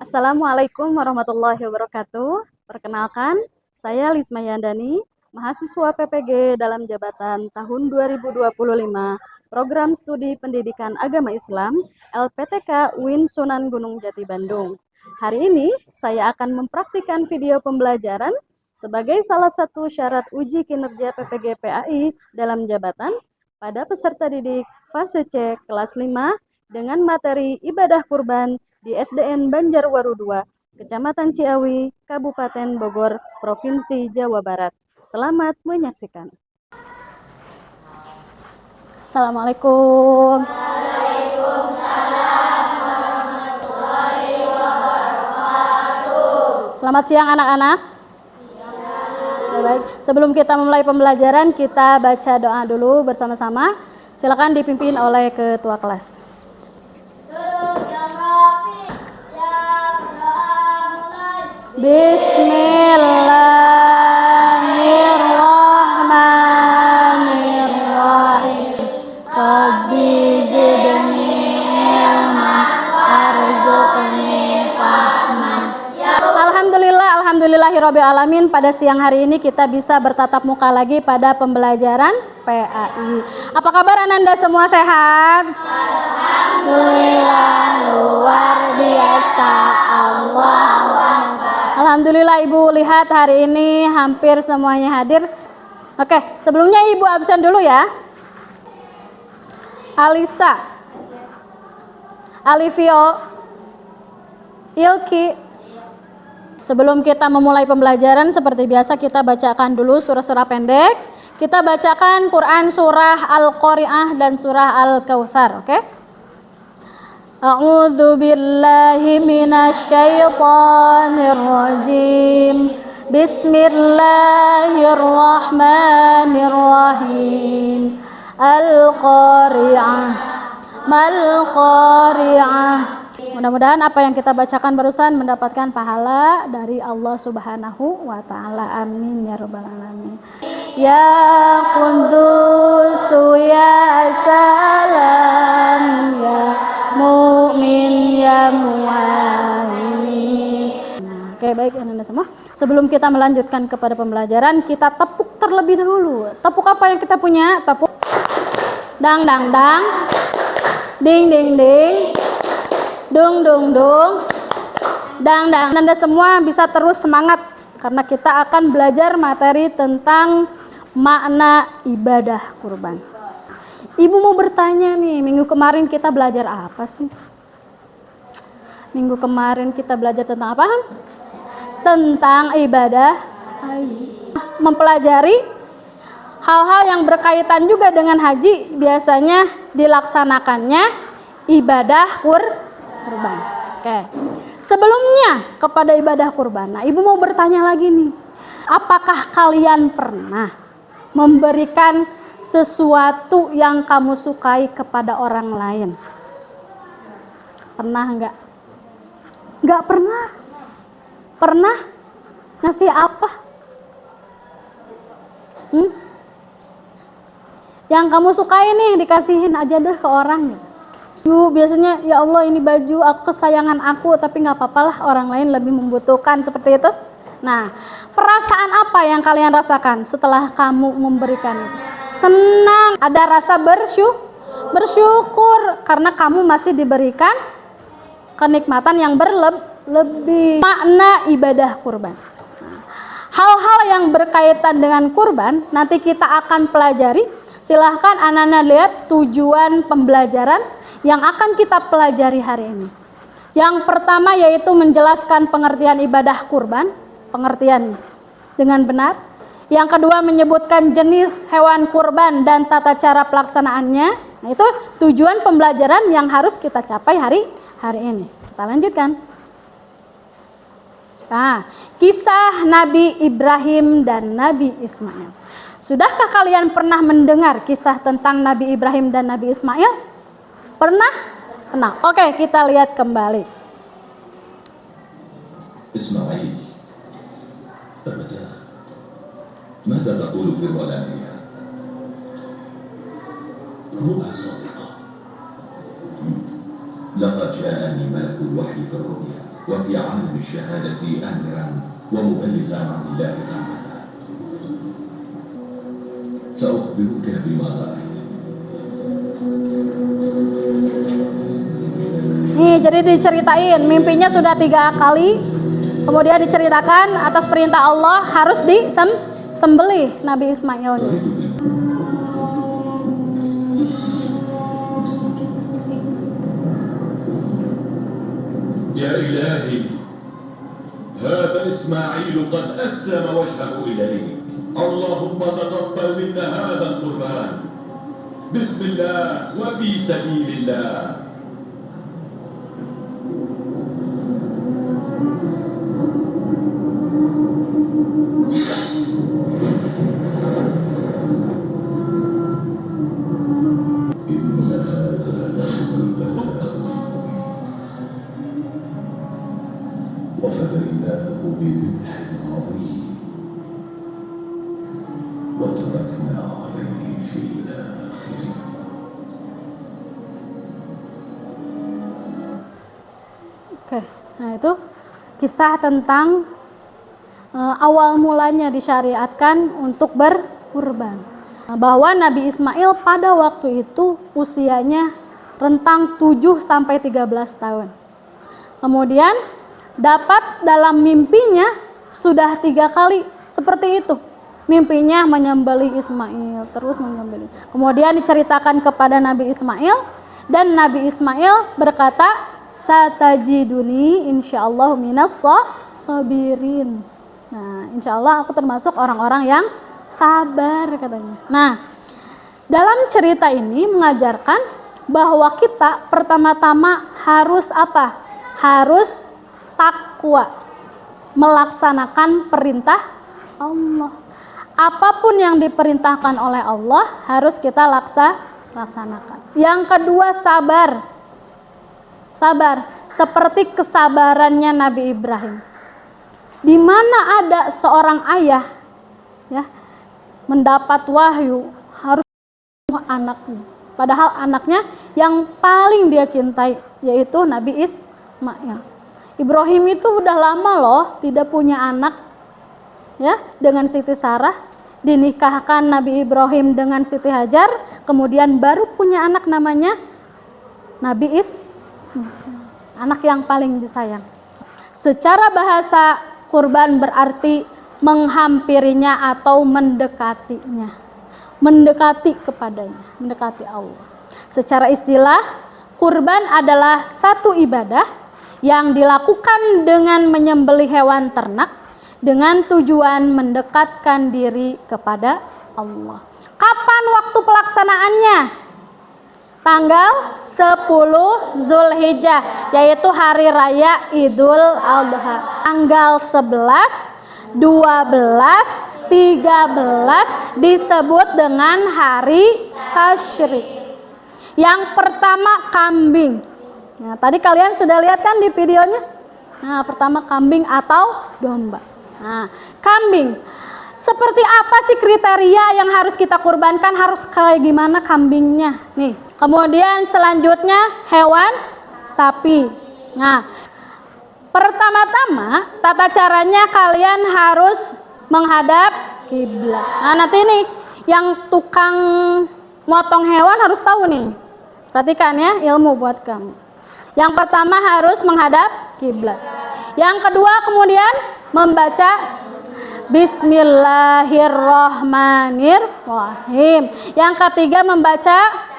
Assalamualaikum warahmatullahi wabarakatuh. Perkenalkan, saya Lisma Yandani, mahasiswa PPG dalam jabatan tahun 2025, Program Studi Pendidikan Agama Islam, LPTK UIN Sunan Gunung Jati Bandung. Hari ini, saya akan mempraktikkan video pembelajaran sebagai salah satu syarat uji kinerja PPG PAI dalam jabatan pada peserta didik fase C kelas 5 dengan materi ibadah kurban di SDN Banjarwaru 2, Kecamatan Ciawi, Kabupaten Bogor, Provinsi Jawa Barat. Selamat menyaksikan. Assalamualaikum. Selamat siang anak-anak. Baik, sebelum kita memulai pembelajaran, kita baca doa dulu bersama-sama. Silakan dipimpin oleh ketua kelas. Bismillahirrahmanirrahim. Rabbi zidni ilman warzuqni fahman. Alhamdulillahirabbil alamin. Pada siang hari ini kita bisa bertatap muka lagi pada pembelajaran PAI. Apa kabar Ananda semua, sehat? Alhamdulillah, luar biasa. Alhamdulillah Ibu lihat hari ini hampir semuanya hadir. Oke, sebelumnya Ibu absen dulu ya. Alisa, Alivio, Ilki. Sebelum kita memulai pembelajaran, seperti biasa kita bacakan dulu surah-surah pendek. Kita bacakan Quran surah Al-Qari'ah dan surah Al-Kautsar, oke? A'udzu billahi minasyaitonir rajim. Bismillahirrahmanirrahim. Al-Qari'ah. Mal-Qari'ah. Mudah-mudahan apa yang kita bacakan barusan mendapatkan pahala dari Allah Subhanahu wa taala. Amin ya rabbal alamin. Ya Qudusu ya Salam ya Mu'min ya Muhaimin. Nah, oke, baik Anda semua. Sebelum kita melanjutkan kepada pembelajaran, kita tepuk terlebih dahulu. Tepuk apa yang kita punya? Tepuk dang dang dang. Ding ding ding. Dung dung dung. Dang dang. Anda semua bisa terus semangat karena kita akan belajar materi tentang makna ibadah kurban. Ibu mau bertanya nih, minggu kemarin kita belajar apa sih? Minggu kemarin kita belajar tentang apa? Tentang ibadah haji. Mempelajari hal-hal yang berkaitan juga dengan haji, biasanya dilaksanakannya ibadah kurban. Oke. Sebelumnya kepada ibadah kurban, nah Ibu mau bertanya lagi nih. Apakah kalian pernah memberikan sesuatu yang kamu sukai kepada orang lain? Pernah enggak? Enggak pernah. Pernah? Ngasih apa? Yang kamu sukai nih dikasihin aja deh ke orang gitu. Biasanya ya Allah ini baju aku kesayangan aku, tapi nggak apa-apalah orang lain lebih membutuhkan, seperti itu. Nah, perasaan apa yang kalian rasakan setelah kamu memberikan itu? Senang, ada rasa bersyukur karena kamu masih diberikan kenikmatan yang berlebih. Makna ibadah kurban. Hal-hal yang berkaitan dengan kurban nanti kita akan pelajari. Silahkan anak-anak lihat tujuan pembelajaran yang akan kita pelajari hari ini. Yang pertama yaitu menjelaskan pengertian ibadah kurban, pengertian dengan benar. Yang kedua menyebutkan jenis hewan kurban dan tata cara pelaksanaannya. Nah, itu tujuan pembelajaran yang harus kita capai hari ini. Kita lanjutkan. Nah, kisah Nabi Ibrahim dan Nabi Ismail. Sudahkah kalian pernah mendengar kisah tentang Nabi Ibrahim dan Nabi Ismail? Pernah? Pernah. Oke, kita lihat kembali. Ismail berkata, "Mada taqulu fi waladiya?" Ru'a sadiqah. لقد جاءني ملك الوحي في الرؤيا وفي عالم الشهادة آمرا ومبلغا عن الله تعالى. سأخبرك بما رأيت. Nih, jadi diceritain mimpinya sudah 3 kali. Kemudian diceritakan atas perintah Allah harus disembelih Nabi Ismail. يا إلهي هذا إسماعيل قد أسلم وجهه إليك اللهم تقبل منا هذا القربان بسم الله وفي سبيل الله. وفديناه بذبح عظيم وتركنا عليه في الآخرين. Oke, nah itu kisah tentang awal mulanya disyariatkan untuk berkurban. Bahwa Nabi Ismail pada waktu itu usianya rentang 7 sampai 13 tahun. Kemudian dapat dalam mimpinya sudah 3 kali seperti itu. Mimpinya menyembelih Ismail, terus menyembelih. Kemudian diceritakan kepada Nabi Ismail dan Nabi Ismail berkata, "Satajiduni insyaallah minas sabirin." Nah, insyaallah aku termasuk orang-orang yang sabar katanya. Nah, dalam cerita ini mengajarkan bahwa kita pertama-tama harus apa? Harus takwa, melaksanakan perintah Allah. Apapun yang diperintahkan oleh Allah harus kita laksanakan. Yang kedua, sabar. Sabar, seperti kesabarannya Nabi Ibrahim. Di mana ada seorang ayah ya mendapat wahyu harus anaknya. Padahal anaknya yang paling dia cintai yaitu Nabi Ismail. Ibrahim itu udah lama loh tidak punya anak ya dengan Siti Sarah, dinikahkan Nabi Ibrahim dengan Siti Hajar, kemudian baru punya anak namanya Nabi Ismail, anak yang paling disayang. Secara bahasa kurban berarti menghampirinya atau mendekatinya, mendekati kepadanya, mendekati Allah. Secara istilah, kurban adalah satu ibadah yang dilakukan dengan menyembelih hewan ternak dengan tujuan mendekatkan diri kepada Allah. Kapan waktu pelaksanaannya? Tanggal 10 Zulhijjah, yaitu hari raya Idul Adha. Tanggal 11, 12, 13 disebut dengan hari tasyrik. Yang pertama kambing. Nah, tadi kalian sudah lihat kan di videonya? Nah, pertama kambing atau domba. Nah, kambing. Seperti apa sih kriteria yang harus kita kurbankan? Harus kayak gimana kambingnya? Nih. Kemudian selanjutnya hewan sapi. Nah, pertama-tama tata caranya kalian harus menghadap kiblat. Nah, nanti nih yang tukang motong hewan harus tahu nih. Perhatikan ya, ilmu buat kamu. Yang pertama harus menghadap kiblat. Yang kedua kemudian membaca Bismillahirrahmanirrahim. Yang ketiga membaca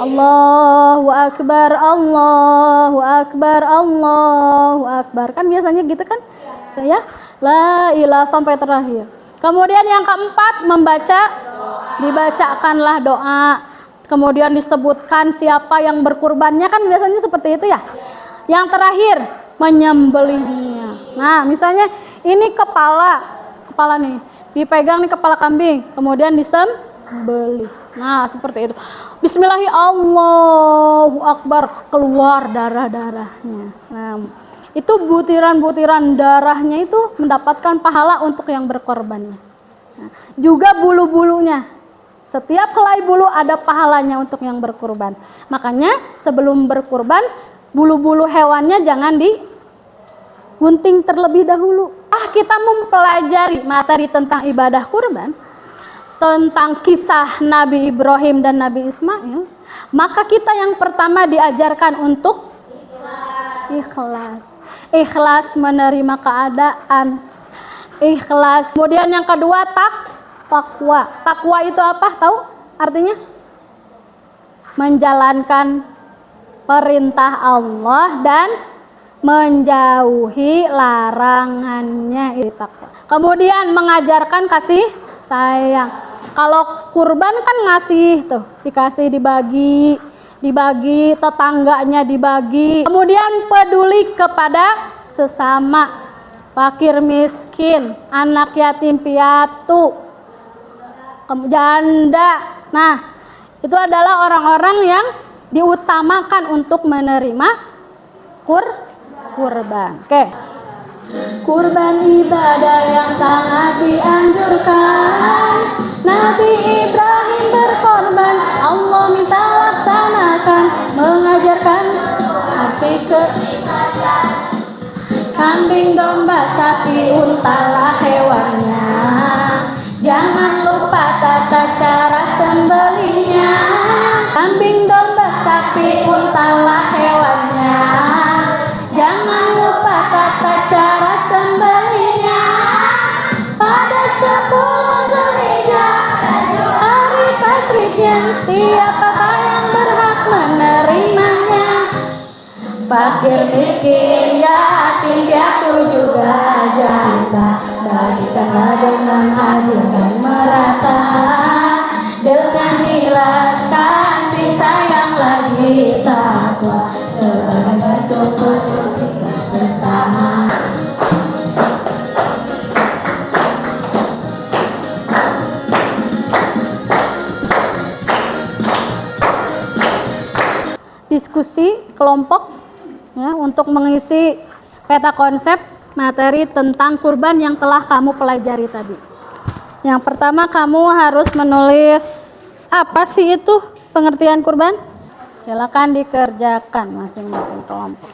Allahu Akbar, Allahu Akbar, Allahu Akbar. Kan biasanya gitu kan? Ya, la ilaha sampai terakhir. Kemudian yang keempat dibacakanlah doa. Kemudian disebutkan siapa yang berkurbannya, kan biasanya seperti itu ya. Yang terakhir menyembelihnya. Nah, misalnya ini kepala nih, dipegang nih kepala kambing, kemudian disembelih. Nah, seperti itu. Bismillahirrahmanirrahim, Allahu Akbar, keluar darah-darahnya. Nah, itu butiran-butiran darahnya itu mendapatkan pahala untuk yang berkorbannya. Nah, juga bulu-bulunya. Setiap helai bulu ada pahalanya untuk yang berkurban. Makanya sebelum berkurban, bulu-bulu hewannya jangan digunting terlebih dahulu. Kita mempelajari materi tentang ibadah kurban, tentang kisah Nabi Ibrahim dan Nabi Ismail, maka kita yang pertama diajarkan untuk ikhlas. Ikhlas menerima keadaan. Ikhlas. Kemudian yang kedua takwa. Takwa itu apa? Tahu artinya? Menjalankan perintah Allah dan menjauhi larangannya, itu takwa. Kemudian mengajarkan kasih sayang. Kalau kurban kan ngasih tuh, dikasih, dibagi, tetangganya dibagi. Kemudian peduli kepada sesama, fakir miskin, anak yatim piatu, janda. Nah, itu adalah orang-orang yang diutamakan untuk menerima kurban. Oke. Kurban ibadah yang sangat dianjurkan. Nabi Ibrahim berkorban, Allah minta laksanakan, mengajarkan arti keikhlasan. Kambing, domba, sapi, untalah hewannya. Jangan lupa tata cara sembelihnya. Kambing, domba, sapi, untalah hewannya. Jangan lupa tata cara sembelihnya. Pada 10 Zulhijjah, hari tasriknya, siapakah yang berhak menerimanya? Fakir miskin, yatim piatu juga janda, bagikanlah dengan adil dan merata. Dengan ikhlas kasih sayang lagi takwa, sebagai bentuk peduli sesama. Diskusi kelompok ya, untuk mengisi peta konsep materi tentang kurban yang telah kamu pelajari tadi. Yang pertama, kamu harus menulis apa sih itu pengertian kurban. Silakan dikerjakan masing-masing kelompok.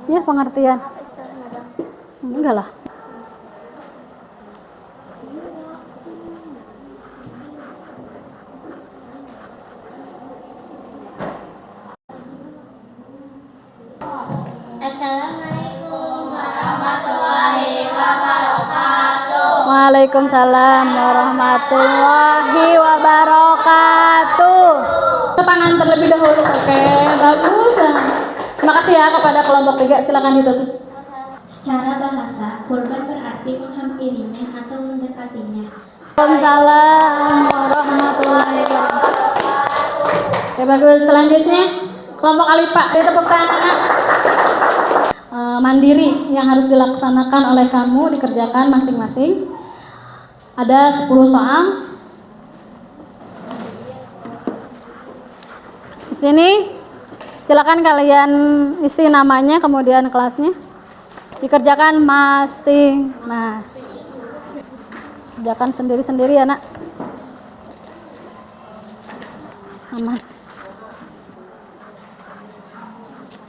Ya, pengertian. Enggak lah. Assalamualaikum warahmatullahi wabarakatuh. Waalaikumsalam warahmatullahi wabarakatuh. Tangan terlebih dahulu. Oke, bagus. Terima kasih ya kepada kelompok 3, silakan ditutup. Secara bahasa, kurban berarti menghampirinya atau mendekatinya. Waalaikumsalam warahmatullahi wabarakatuh. Oke, bagus. Selanjutnya kelompok Alipa, ditepuk tangan. Mandiri yang harus dilaksanakan oleh kamu, dikerjakan masing-masing. Ada 10 soal. Di sini silakan kalian isi namanya, kemudian kelasnya. Dikerjakan masing-masing. Kerjakan sendiri-sendiri ya, Nak. Aman.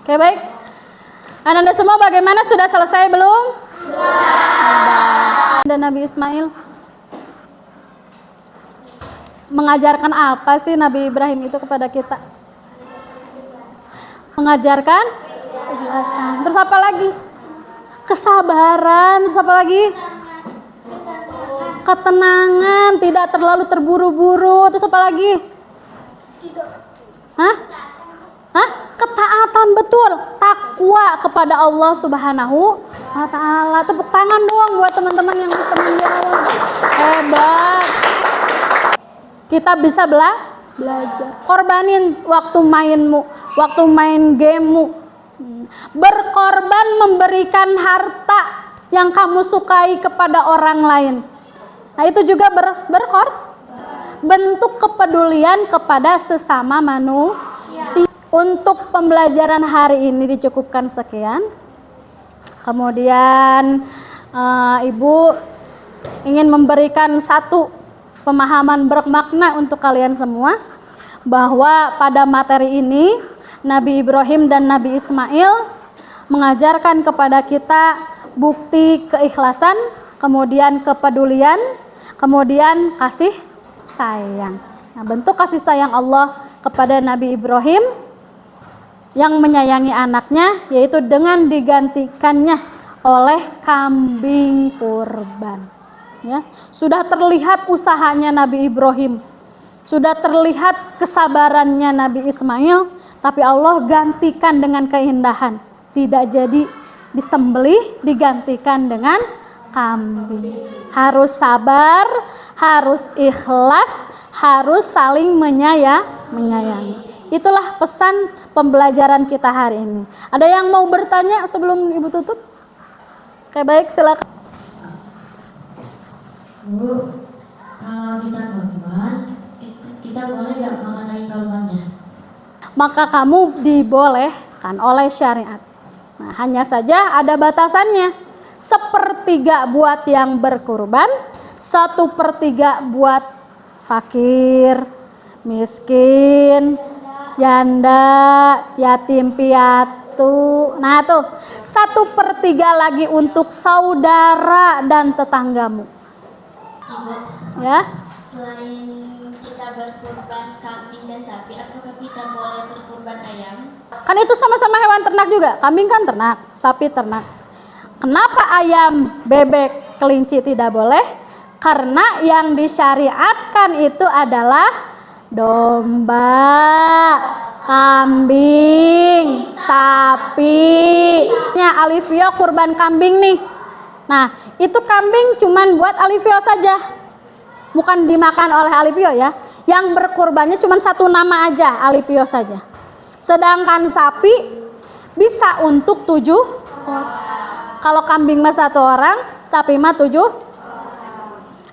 Oke, baik. Anda semua bagaimana? Sudah selesai belum? Sudah. Dan Nabi Ismail mengajarkan apa sih Nabi Ibrahim itu kepada kita? Mengajarkan keikhlasan. Terus apa lagi? Kesabaran. Terus apa lagi? Ketenangan, tidak terlalu terburu-buru. Terus apa lagi? Hah? Ketaatan, betul. Takwa kepada Allah Subhanahu wa Ta'ala. Tepuk tangan doang buat teman-teman yang bisa menjawab. Hebat. Kita bisa belajar. Korbanin waktu mainmu, waktu main gamemu, Berkorban, memberikan harta yang kamu sukai kepada orang lain. Nah, itu juga bentuk kepedulian kepada sesama manusia. Untuk pembelajaran hari ini dicukupkan sekian. Kemudian Ibu ingin memberikan satu pemahaman bermakna untuk kalian semua, bahwa pada materi ini Nabi Ibrahim dan Nabi Ismail mengajarkan kepada kita bukti keikhlasan, kemudian kepedulian, kemudian kasih sayang. Nah, bentuk kasih sayang Allah kepada Nabi Ibrahim yang menyayangi anaknya yaitu dengan digantikannya oleh kambing kurban. Ya, sudah terlihat usahanya Nabi Ibrahim, sudah terlihat kesabarannya Nabi Ismail, tapi Allah gantikan dengan keindahan. Tidak jadi disembelih, digantikan dengan kambing. Harus sabar, harus ikhlas, harus saling menyayangi. Itulah pesan pembelajaran kita hari ini. Ada yang mau bertanya sebelum Ibu tutup? Oke, baik, silakan. Bu, kalau kita korban, kita boleh nggak makan daging korbannya? Maka kamu dibolehkan oleh syariat. Nah, hanya saja ada batasannya. 1/3 buat yang berkurban, 1/3 buat fakir, miskin, janda, yatim piatu. Nah, tuh 1/3 lagi untuk saudara dan tetanggamu. Ibu, Ya, selain kita berkurban kambing dan sapi, apakah kita boleh berkurban ayam? kan itu sama-sama hewan ternak juga. Kambing kan ternak, sapi ternak. Kenapa ayam, bebek, kelinci tidak boleh? Karena yang disyariatkan itu adalah domba, kambing, sapi. Nya Alivio kurban kambing nih. Nah, itu kambing cuman buat Alivio saja, bukan dimakan oleh Alivio ya. Yang berkurbannya cuma satu nama aja, Alivio saja. Sedangkan sapi bisa untuk 7 orang. Kalau kambing mah 1 orang, sapi mah 7.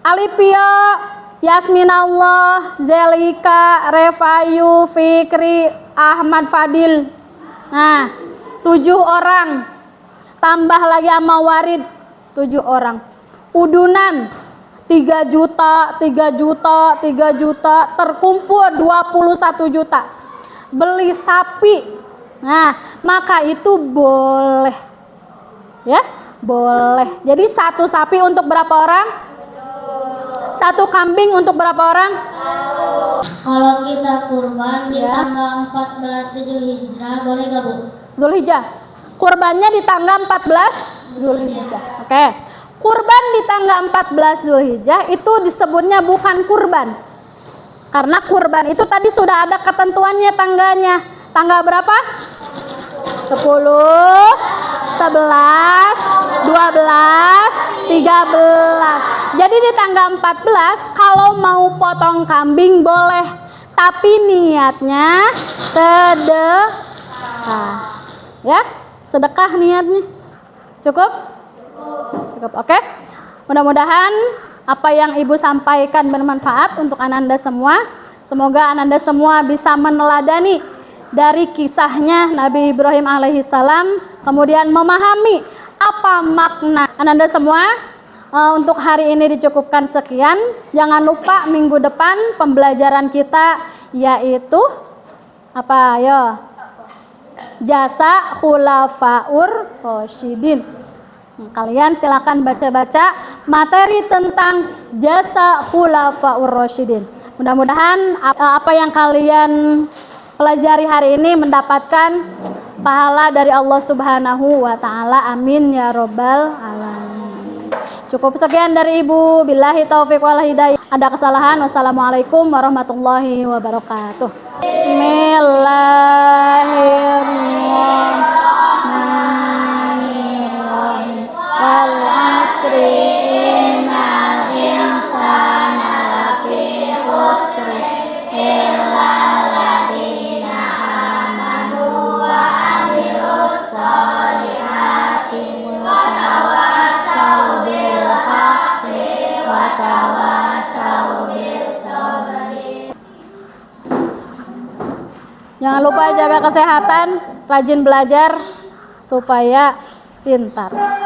Alivio, Yasminallah, Zelika, Revayu, Fikri, Ahmad Fadil. Nah, 7 orang. Tambah lagi sama Warid, 7 orang. Udunan 3 juta, 3 juta, 3 juta, terkumpul 21 juta. Beli sapi. Nah, maka itu boleh. Ya, boleh. Jadi 1 sapi untuk berapa orang? 1 kambing untuk berapa orang? Kalau kita kurban di Ya. tanggal 14 Zulhijjah, boleh gak Bu? Zulhijjah. Kurbannya di tanggal 14 Zulhijjah. Oke. Kurban di tanggal 14 Zulhijjah itu disebutnya bukan kurban. Karena kurban itu tadi sudah ada ketentuannya tangganya. Tanggal berapa? 10, 11, 12, 13. Jadi di tanggal 14 kalau mau potong kambing boleh, tapi niatnya sedekah. Ya, sedekah niatnya. Cukup? Cukup, oke. Mudah-mudahan apa yang Ibu sampaikan bermanfaat untuk Ananda semua. Semoga Ananda semua bisa meneladani dari kisahnya Nabi Ibrahim alaihissalam, kemudian memahami apa makna. Ananda semua, untuk hari ini dicukupkan sekian. Jangan lupa minggu depan pembelajaran kita yaitu apa? Ayo, jasa khulafaur rasyidin. Kalian silakan baca-baca materi tentang jasa khulafaur rasyidin. Mudah-mudahan apa yang kalian pelajari hari ini mendapatkan pahala dari Allah Subhanahu wa taala. Amin ya robbal alamin. Cukup sekian dari Ibu. Billahi taufiq wal hidayah. Ada kesalahan, wassalamualaikum warahmatullahi wabarakatuh. Bismillahirrahmanirrahim. Wal asri innal insana lafi khusri illa alladziina amanu wa amilus Jangan lupa jaga kesehatan, rajin belajar supaya pintar.